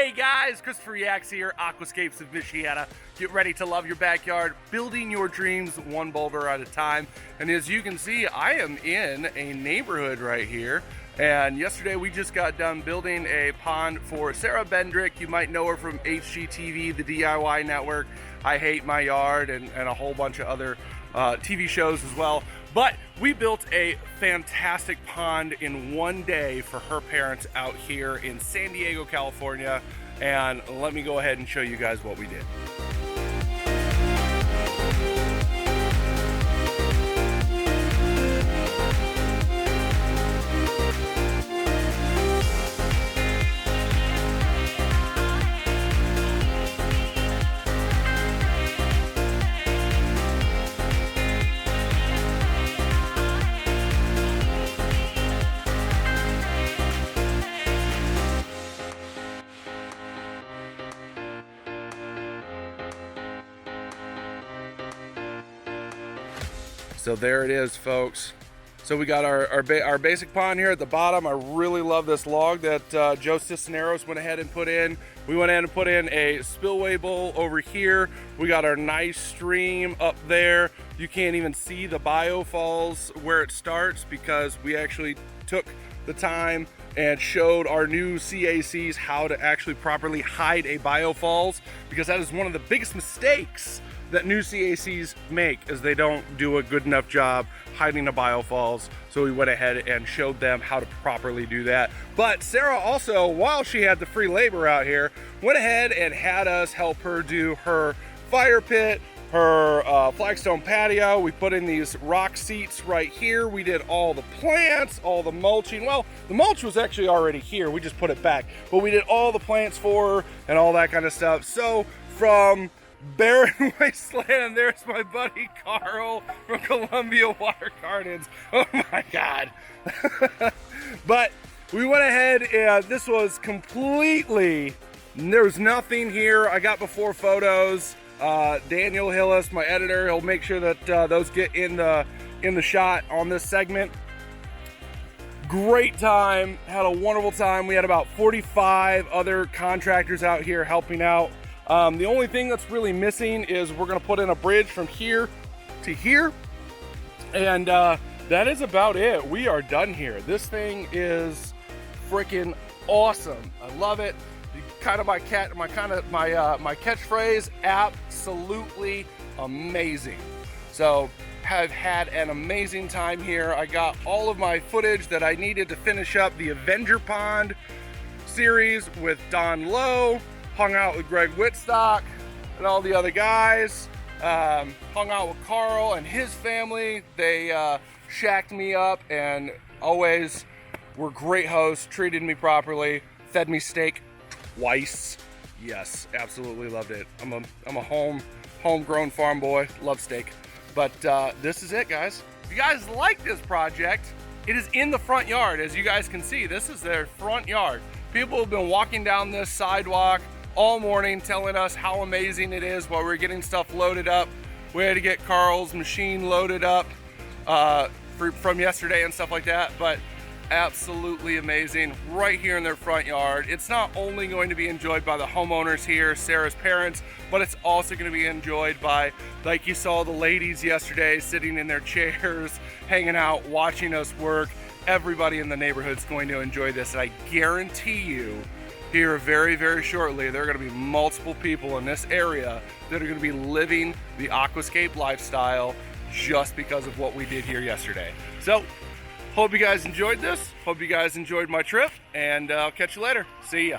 Hey guys, Christopher Yaks here, Aquascapes of Michiana. Get ready to love your backyard, building your dreams one boulder at a time. And as you can see, I am in a neighborhood right here. And yesterday we just got done building a pond for Sara Bendrick. You might know her from HGTV, the DIY network, I Hate My Yard, and a whole bunch of other TV shows as well. But we built a fantastic pond in one day for her parents out here in San Diego, California. And let me go ahead and show you guys what we did. So there it is, folks. So we got our basic pond here at the bottom. I really love this log that Joe Cisneros went ahead and put in. We went ahead and put in a spillway bowl over here. We got our nice stream up there. You can't even see the biofalls where it starts because we actually took the time and showed our new CACs how to actually properly hide a biofalls, because that is one of the biggest mistakes that new CACs make, is they don't do a good enough job hiding the biofalls. So we went ahead and showed them how to properly do that. But Sarah also, while she had the free labor out here, went ahead and had us help her do her fire pit, her flagstone patio. We put in these rock seats right here. We did all the plants, all the mulching. Well, the mulch was actually already here. We just put it back. But we did all the plants for her and all that kind of stuff. So from barren wasteland, there's my buddy Carl from Columbia Water Gardens. Oh my God. But we went ahead and this was completely, there's nothing here. I got before photos. Daniel Hillis, my editor, he'll make sure that those get in the shot on this segment. Great time, had a wonderful time. We had about 45 other contractors out here helping out. The only thing that's really missing is we're gonna put in a bridge from here to here. And that is about it. We are done here. This thing is freaking awesome. I love it. Kind of my catchphrase, absolutely amazing. So have had an amazing time here. I got all of my footage that I needed to finish up the Avenger Pond series with Don Lowe. Hung out with Greg Whitstock and all the other guys. Hung out with Carl and his family. They shacked me up and always were great hosts, treated me properly, fed me steak twice. Yes, absolutely loved it. I'm a homegrown farm boy, love steak. But this is it, guys. If you guys like this project, it is in the front yard. As you guys can see, this is their front yard. People have been walking down this sidewalk all morning telling us how amazing it is while we're getting stuff loaded up. We had to get Carl's machine loaded up from yesterday and stuff like that, but absolutely amazing right here in their front yard. It's not only going to be enjoyed by the homeowners here, Sarah's parents, but it's also going to be enjoyed by, like you saw the ladies yesterday sitting in their chairs, hanging out, watching us work. Everybody in the neighborhood's going to enjoy this, and I guarantee you here very, very shortly, there are going to be multiple people in this area that are going to be living the Aquascape lifestyle just because of what we did here yesterday. So, hope you guys enjoyed this. Hope you guys enjoyed my trip, and I'll catch you later. See ya.